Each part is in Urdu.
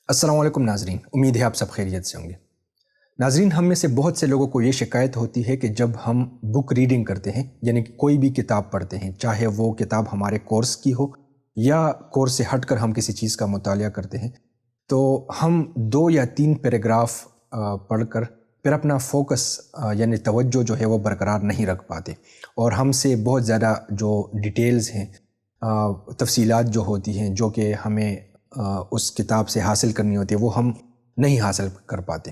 السلام علیکم ناظرین، امید ہے آپ سب خیریت سے ہوں گے۔ ناظرین، ہم میں سے بہت سے لوگوں کو یہ شکایت ہوتی ہے کہ جب ہم بک ریڈنگ کرتے ہیں، یعنی کہ کوئی بھی کتاب پڑھتے ہیں، چاہے وہ کتاب ہمارے کورس کی ہو یا کورس سے ہٹ کر ہم کسی چیز کا مطالعہ کرتے ہیں، تو ہم 2 یا 3 پیراگراف پڑھ کر پھر اپنا فوکس یعنی توجہ جو ہے وہ برقرار نہیں رکھ پاتے، اور ہم سے بہت زیادہ جو ڈیٹیلز ہیں، تفصیلات جو ہوتی ہیں جو کہ ہمیں اس کتاب سے حاصل کرنی ہوتی ہے، وہ ہم نہیں حاصل کر پاتے۔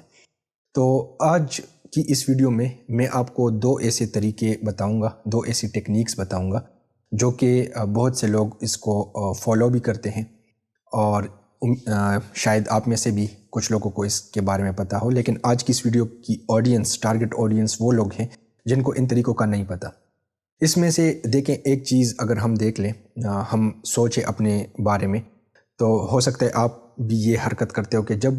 تو آج کی اس ویڈیو میں آپ کو 2 ایسے طریقے بتاؤں گا، 2 ایسی ٹیکنیکس بتاؤں گا جو کہ بہت سے لوگ اس کو فالو بھی کرتے ہیں، اور شاید آپ میں سے بھی کچھ لوگوں کو اس کے بارے میں پتہ ہو، لیکن آج کی اس ویڈیو کی ٹارگٹ آڈینس وہ لوگ ہیں جن کو ان طریقوں کا نہیں پتہ۔ اس میں سے دیکھیں، ایک چیز اگر ہم دیکھ لیں، ہم سوچیں اپنے بارے میں، تو ہو سکتا ہے آپ بھی یہ حرکت کرتے ہو کہ جب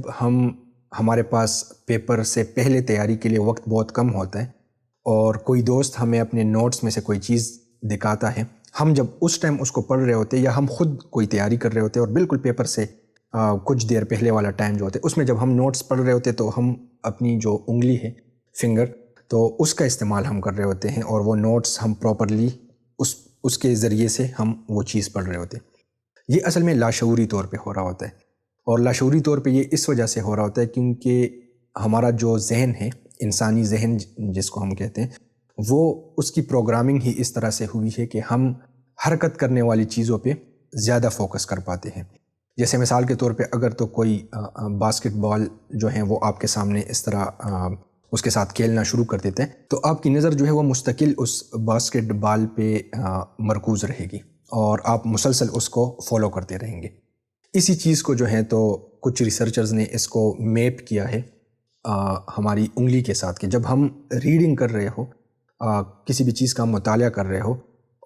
ہمارے پاس پیپر سے پہلے تیاری کے لیے وقت بہت کم ہوتا ہے اور کوئی دوست ہمیں اپنے نوٹس میں سے کوئی چیز دکھاتا ہے، ہم جب اس ٹائم اس کو پڑھ رہے ہوتے یا ہم خود کوئی تیاری کر رہے ہوتے اور بالکل پیپر سے کچھ دیر پہلے والا ٹائم جو ہوتا ہے، اس میں جب ہم نوٹس پڑھ رہے ہوتے تو ہم اپنی جو انگلی ہے، فنگر، تو اس کا استعمال ہم کر رہے ہوتے ہیں، اور وہ نوٹس ہم پراپرلی اس کے ذریعے سے ہم وہ چیز پڑھ رہے ہوتے ہیں۔ یہ اصل میں لاشعوری طور پہ ہو رہا ہوتا ہے، اور لاشعوری طور پہ یہ اس وجہ سے ہو رہا ہوتا ہے کیونکہ ہمارا جو ذہن ہے، انسانی ذہن جس کو ہم کہتے ہیں، وہ اس کی پروگرامنگ ہی اس طرح سے ہوئی ہے کہ ہم حرکت کرنے والی چیزوں پہ زیادہ فوکس کر پاتے ہیں۔ جیسے مثال کے طور پہ اگر تو کوئی باسکٹ بال جو ہیں وہ آپ کے سامنے اس طرح اس کے ساتھ کھیلنا شروع کر دیتے ہیں، تو آپ کی نظر جو ہے وہ مستقل اس باسکٹ بال پہ مرکوز رہے گی، اور آپ مسلسل اس کو فالو کرتے رہیں گے۔ اسی چیز کو جو ہے تو کچھ ریسرچرز نے اس کو میپ کیا ہے ہماری انگلی کے ساتھ، کہ جب ہم ریڈنگ کر رہے ہو، کسی بھی چیز کا مطالعہ کر رہے ہو،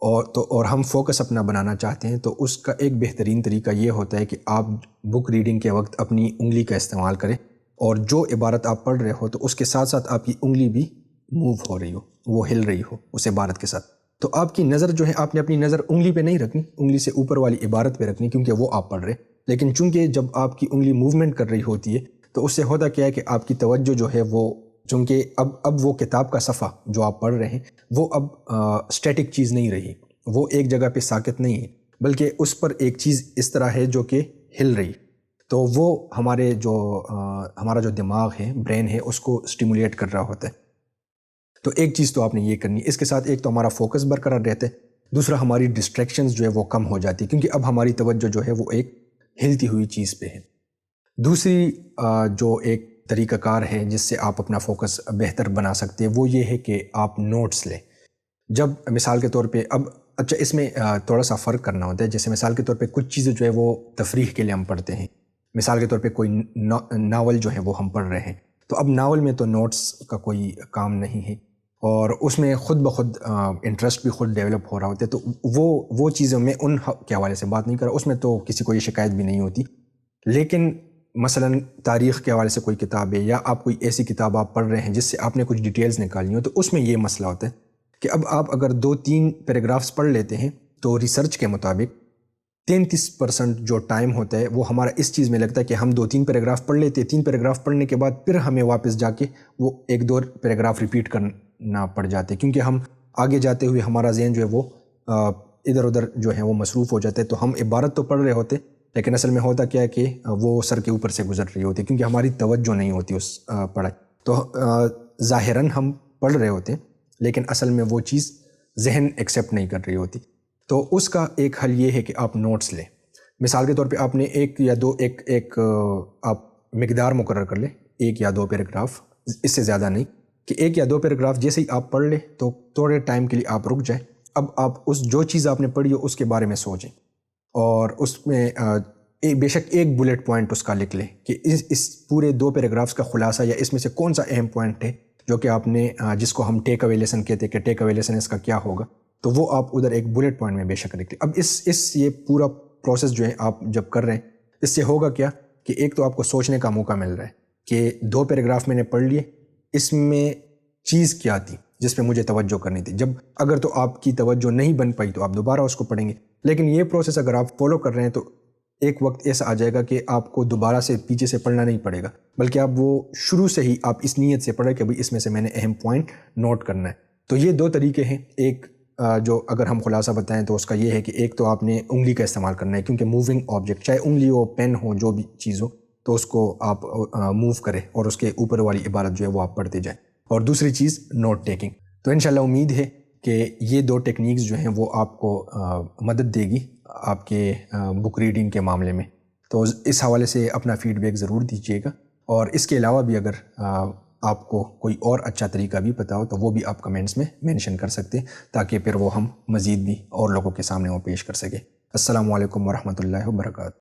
اور ہم فوکس اپنا بنانا چاہتے ہیں، تو اس کا ایک بہترین طریقہ یہ ہوتا ہے کہ آپ بک ریڈنگ کے وقت اپنی انگلی کا استعمال کریں، اور جو عبارت آپ پڑھ رہے ہو تو اس کے ساتھ ساتھ آپ کی انگلی بھی موو ہو رہی ہو، وہ ہل رہی ہو اس عبارت کے ساتھ، تو آپ کی نظر جو ہے، آپ نے اپنی نظر انگلی پہ نہیں رکھنی، انگلی سے اوپر والی عبارت پہ رکھنی، کیونکہ وہ آپ پڑھ رہے، لیکن چونکہ جب آپ کی انگلی موومنٹ کر رہی ہوتی ہے تو اس سے ہوتا کیا ہے کہ آپ کی توجہ جو ہے وہ، چونکہ اب وہ کتاب کا صفحہ جو آپ پڑھ رہے ہیں وہ اب اسٹیٹک چیز نہیں رہی، وہ ایک جگہ پہ ساکت نہیں ہے، بلکہ اس پر ایک چیز اس طرح ہے جو کہ ہل رہی، تو وہ ہمارا جو دماغ ہے، برین ہے، اس کو اسٹیمولیٹ کر رہا ہوتا ہے۔ تو ایک چیز تو آپ نے یہ کرنی ہے، اس کے ساتھ ایک تو ہمارا فوکس برقرار رہتا ہے، دوسرا ہماری ڈسٹریکشنز جو ہے وہ کم ہو جاتی ہے، کیونکہ اب ہماری توجہ جو ہے وہ ایک ہلتی ہوئی چیز پہ ہے۔ دوسری جو ایک طریقہ کار ہے جس سے آپ اپنا فوکس بہتر بنا سکتے ہیں، وہ یہ ہے کہ آپ نوٹس لیں۔ جب مثال کے طور پہ اچھا، اس میں تھوڑا سا فرق کرنا ہوتا ہے، جیسے مثال کے طور پہ کچھ چیزیں جو ہے وہ تفریح کے لیے ہم پڑھتے ہیں، مثال کے طور پہ کوئی ناول جو ہے وہ ہم پڑھ رہے ہیں، تو اب ناول میں تو نوٹس کا کوئی کام نہیں ہے، اور اس میں خود بخود انٹرسٹ بھی خود ڈیولپ ہو رہا ہوتا ہے، تو وہ چیزیں میں ان کے حوالے سے بات نہیں کر رہا، اس میں تو کسی کو یہ شکایت بھی نہیں ہوتی، لیکن مثلا تاریخ کے حوالے سے کوئی کتاب ہے، یا آپ کوئی ایسی کتاب آپ پڑھ رہے ہیں جس سے آپ نے کچھ ڈیٹیلز نکالنی ہو، تو اس میں یہ مسئلہ ہوتا ہے کہ اب آپ اگر 2-3 پیراگرافز پڑھ لیتے ہیں تو ریسرچ کے مطابق 33% جو ٹائم ہوتا ہے وہ ہمارا اس چیز میں لگتا ہے کہ ہم 2-3 پیراگراف پڑھ لیتے ہیں، 3 پیراگراف پڑھنے کے بعد پھر ہمیں واپس جا کے وہ 1-2 پیراگراف ریپیٹ کرنا پڑ جاتے ہیں، کیونکہ ہم آگے جاتے ہوئے ہمارا ذہن جو ہے وہ ادھر ادھر جو ہے وہ مصروف ہو جاتے ہیں، تو ہم عبارت تو پڑھ رہے ہوتے لیکن اصل میں ہوتا کیا ہے کہ وہ سر کے اوپر سے گزر رہی ہوتی ہے، کیونکہ ہماری توجہ نہیں ہوتی اس پڑھائی، تو ظاہراً ہم پڑھ رہے ہوتے ہیں لیکن اصل میں وہ چیز ذہن ایکسیپٹ نہیں کر رہی ہوتی۔ تو اس کا ایک حل یہ ہے کہ آپ نوٹس لیں۔ مثال کے طور پہ آپ نے ایک آپ مقدار مقرر کر لیں، 1 یا 2 پیراگراف، اس سے زیادہ نہیں، کہ 1 یا 2 پیراگراف جیسے ہی آپ پڑھ لیں تو تھوڑے ٹائم کے لیے آپ رک جائیں، اب آپ اس جو چیز آپ نے پڑھی ہو اس کے بارے میں سوچیں، اور اس میں بے شک ایک بلٹ پوائنٹ اس کا لکھ لیں کہ اس پورے 2 پیراگرافز کا خلاصہ، یا اس میں سے کون سا اہم پوائنٹ ہے جو کہ آپ نے، جس کو ہم ٹیک اوے لیسن کہتے ہیں کہ ٹیک اوے لیسن اس کا کیا ہوگا، تو وہ آپ ادھر ایک بلٹ پوائنٹ میں بے شک لکھ لیں۔ اب یہ پورا پروسیس جو ہے آپ جب کر رہے ہیں، اس سے ہوگا کیا کہ ایک تو آپ کو سوچنے کا موقع مل رہا ہے کہ 2 پیراگراف میں نے پڑھ لیے، اس میں چیز کیا تھی جس پہ مجھے توجہ کرنی تھی، جب اگر تو آپ کی توجہ نہیں بن پائی تو آپ دوبارہ اس کو پڑھیں گے، لیکن یہ پروسیس اگر آپ فالو کر رہے ہیں تو ایک وقت ایسا آ جائے گا کہ آپ کو دوبارہ سے پیچھے سے پڑھنا نہیں پڑے گا، بلکہ آپ وہ شروع سے ہی آپ اس نیت سے پڑھیں کہ بھئی اس میں سے میں نے اہم پوائنٹ نوٹ کرنا ہے۔ تو یہ دو طریقے ہیں، ایک جو اگر ہم خلاصہ بتائیں تو اس کا یہ ہے کہ ایک تو آپ نے انگلی کا استعمال کرنا ہے، کیونکہ موونگ آبجیکٹ چاہے انگلی ہو، پین ہو، جو بھی چیز ہو، تو اس کو آپ موو کریں اور اس کے اوپر والی عبارت جو ہے وہ آپ پڑھتے جائیں۔ اور دوسری چیز نوٹ ٹیکنگ۔ تو انشاءاللہ امید ہے کہ یہ دو ٹیکنیکس جو ہیں وہ آپ کو مدد دے گی آپ کے بک ریڈنگ کے معاملے میں۔ تو اس حوالے سے اپنا فیڈ بیک ضرور دیجیے گا، اور اس کے علاوہ بھی اگر آپ کو کوئی اور اچھا طریقہ بھی پتا ہو تو وہ بھی آپ کمنٹس میں مینشن کر سکتے ہیں، تاکہ پھر وہ ہم مزید بھی اور لوگوں کے سامنے وہ پیش کر سکیں۔ السلام علیکم ورحمۃ اللہ وبرکاتہ۔